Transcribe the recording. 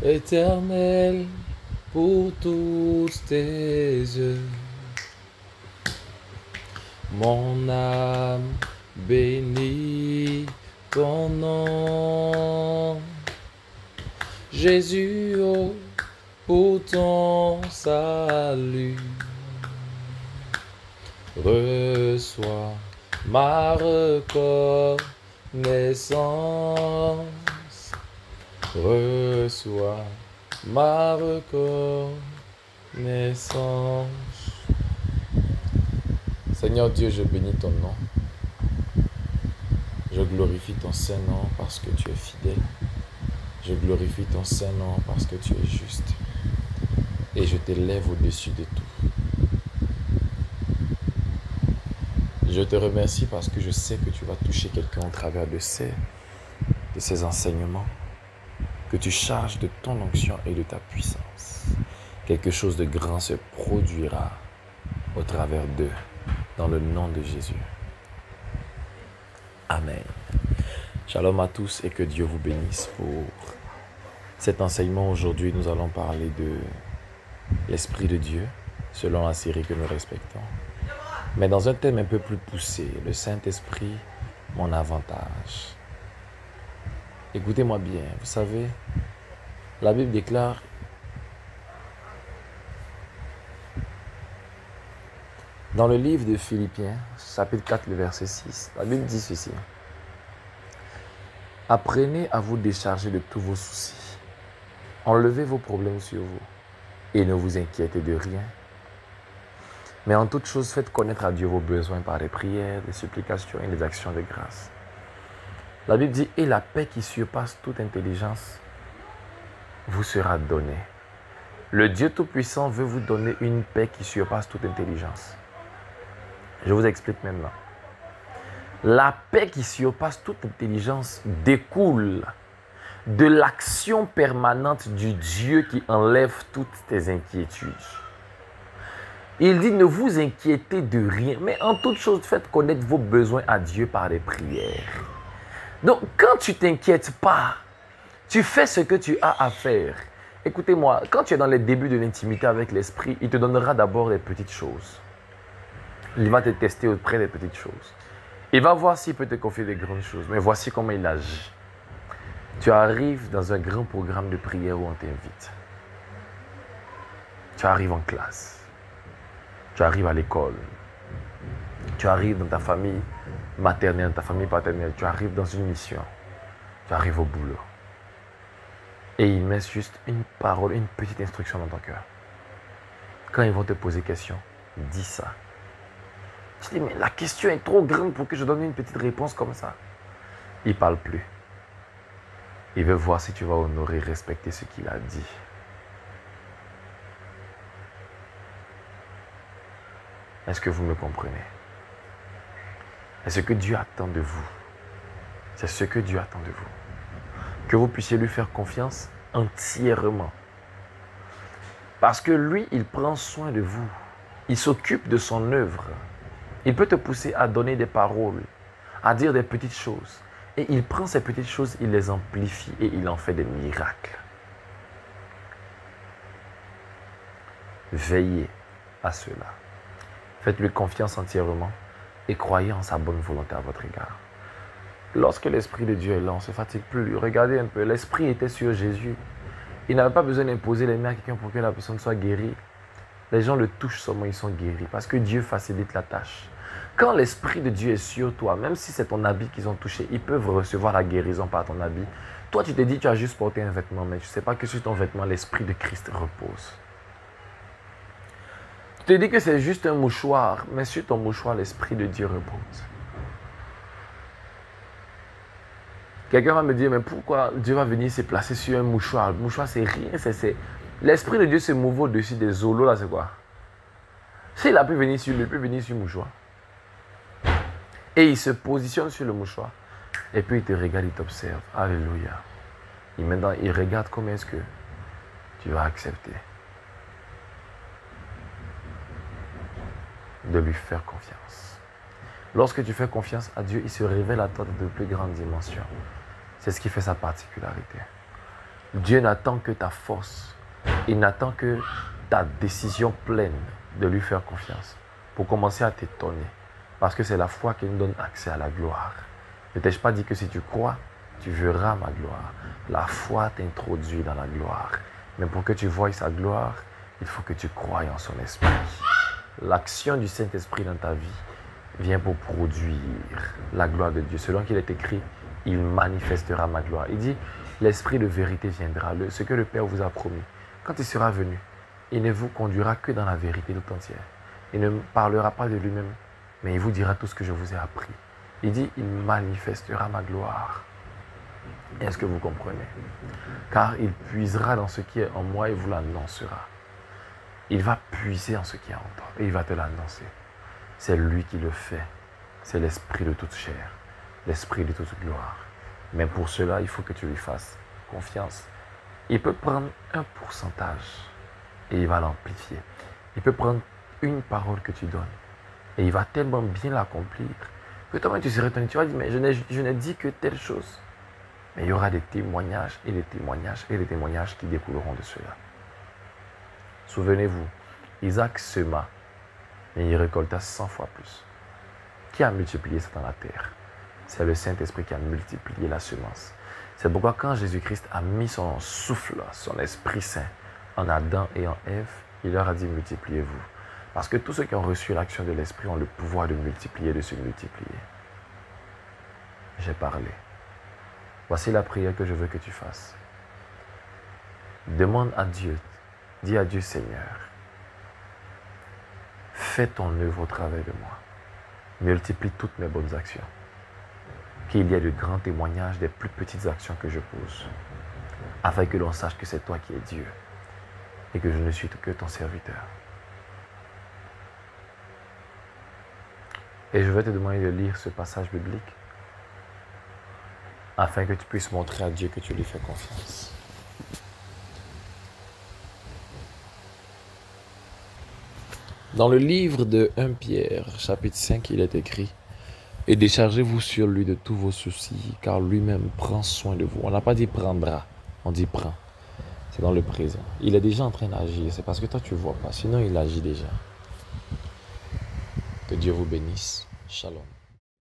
Éternel, pour tous tes œuvres. Mon âme bénit ton nom. Jésus, oh, pour ton salut. Reçois ma reconnaissance. Reçois ma reconnaissance. Seigneur Dieu, je bénis ton nom. Je glorifie ton saint nom parce que tu es fidèle. Je glorifie ton saint nom parce que tu es juste. Et je t'élève au-dessus de tout. Je te remercie parce que je sais que tu vas toucher quelqu'un au travers de ces enseignements. Que tu charges de ton onction et de ta puissance. Quelque chose de grand se produira au travers d'eux, dans le nom de Jésus. Amen. Shalom à tous et que Dieu vous bénisse pour cet enseignement. Aujourd'hui, nous allons parler de l'Esprit de Dieu, selon la série que nous respectons. Mais dans un thème un peu plus poussé, le Saint-Esprit, mon avantage. Écoutez-moi bien, vous savez, la Bible déclare dans le livre de Philippiens, chapitre 4, le verset 6, la Bible dit ceci. Apprenez à vous décharger de tous vos soucis. Enlevez vos problèmes sur vous et ne vous inquiétez de rien. Mais en toute chose, faites connaître à Dieu vos besoins par des prières, des supplications et des actions de grâce. La Bible dit, et la paix qui surpasse toute intelligence vous sera donnée. Le Dieu Tout-Puissant veut vous donner une paix qui surpasse toute intelligence. Je vous explique maintenant. La paix qui surpasse toute intelligence découle de l'action permanente du Dieu qui enlève toutes tes inquiétudes. Il dit, ne vous inquiétez de rien, mais en toute chose, faites connaître vos besoins à Dieu par des prières. Donc, quand tu ne t'inquiètes pas, tu fais ce que tu as à faire. Écoutez-moi, quand tu es dans les débuts de l'intimité avec l'Esprit, il te donnera d'abord des petites choses. Il va te tester auprès des petites choses. Il va voir s'il peut te confier des grandes choses. Mais voici comment il agit. Tu arrives dans un grand programme de prière où on t'invite. Tu arrives en classe. Tu arrives à l'école. Tu arrives dans ta famille maternelle, ta famille paternelle. Tu arrives dans une mission. Tu arrives au boulot. Et ils mettent juste une parole, une petite instruction dans ton cœur. Quand ils vont te poser question, dis ça. Tu dis, mais la question est trop grande pour que je donne une petite réponse comme ça. Il ne parle plus. Il veut voir si tu vas honorer, respecter ce qu'il a dit. Est-ce que vous me comprenez? Et ce que Dieu attend de vous, c'est ce que Dieu attend de vous. Que vous puissiez lui faire confiance entièrement. Parce que lui, il prend soin de vous. Il s'occupe de son œuvre. Il peut te pousser à donner des paroles, à dire des petites choses. Et il prend ces petites choses, il les amplifie et il en fait des miracles. Veillez à cela. Faites-lui confiance entièrement et croyez en sa bonne volonté à votre égard. Lorsque l'Esprit de Dieu est là, on ne se fatigue plus. Regardez un peu, l'Esprit était sur Jésus. Il n'avait pas besoin d'imposer les mains à quelqu'un pour que la personne soit guérie. Les gens le touchent seulement, ils sont guéris. Parce que Dieu facilite la tâche. Quand l'Esprit de Dieu est sur toi, même si c'est ton habit qu'ils ont touché, ils peuvent recevoir la guérison par ton habit. Toi, tu te dis, tu as juste porté un vêtement, mais tu ne sais pas que sur ton vêtement, l'Esprit de Christ repose. Tu te dis que c'est juste un mouchoir, mais sur ton mouchoir, l'Esprit de Dieu repose. Quelqu'un va me dire, mais pourquoi Dieu va venir se placer sur un mouchoir? Le mouchoir, c'est rien. L'Esprit de Dieu se mouve au-dessus des zolos, là, c'est quoi? S'il a pu venir sur lui, il peut venir sur le mouchoir. Et il se positionne sur le mouchoir. Et puis il te regarde, il t'observe. Alléluia. Et maintenant, il regarde comment est-ce que tu vas accepter de lui faire confiance. Lorsque tu fais confiance à Dieu, il se révèle à toi de plus grandes dimensions. C'est ce qui fait sa particularité. Dieu n'attend que ta force. Il n'attend que ta décision pleine de lui faire confiance pour commencer à t'étonner. Parce que c'est la foi qui nous donne accès à la gloire. Ne t'ai-je pas dit que si tu crois, tu verras ma gloire. La foi t'introduit dans la gloire. Mais pour que tu voies sa gloire, il faut que tu croies en son esprit. L'action du Saint-Esprit dans ta vie vient pour produire la gloire de Dieu. Selon qu'il est écrit, il manifestera ma gloire. Il dit, l'Esprit de vérité viendra, ce que le Père vous a promis. Quand il sera venu, il ne vous conduira que dans la vérité tout entière. Il ne parlera pas de lui-même, mais il vous dira tout ce que je vous ai appris. Il dit, il manifestera ma gloire. Est-ce que vous comprenez? Car il puisera dans ce qui est en moi et vous l'annoncera. Il va puiser en ce qui est en toi et il va te l'annoncer. C'est lui qui le fait. C'est l'esprit de toute chair, l'esprit de toute gloire. Mais pour cela, il faut que tu lui fasses confiance. Il peut prendre un pourcentage et il va l'amplifier. Il peut prendre une parole que tu donnes et il va tellement bien l'accomplir que toi-même tu serais étonné. Tu vas dire, mais je n'ai dit que telle chose. Mais il y aura des témoignages et des témoignages et des témoignages qui découleront de cela. Souvenez-vous, Isaac sema, mais il récolta 100 fois plus. Qui a multiplié ça dans la terre? C'est le Saint-Esprit qui a multiplié la semence. C'est pourquoi quand Jésus-Christ a mis son souffle, son Esprit Saint en Adam et en Ève, il leur a dit multipliez-vous. Parce que tous ceux qui ont reçu l'action de l'Esprit ont le pouvoir de multiplier, de se multiplier. J'ai parlé. Voici la prière que je veux que tu fasses. Demande à Dieu, dis à Dieu Seigneur, fais ton œuvre au travers de moi. Multiplie toutes mes bonnes actions. Qu'il y ait de grands témoignages des plus petites actions que je pose, afin que l'on sache que c'est toi qui es Dieu et que je ne suis que ton serviteur. Et je vais te demander de lire ce passage biblique afin que tu puisses montrer à Dieu que tu lui fais confiance. Dans le livre de 1 Pierre, chapitre 5, il est écrit « Et déchargez-vous sur lui de tous vos soucis, car lui-même prend soin de vous. » On n'a pas dit « prendra », on dit « prend ». C'est dans le présent. Il est déjà en train d'agir, c'est parce que toi tu ne vois pas, sinon il agit déjà. Que Dieu vous bénisse. Shalom.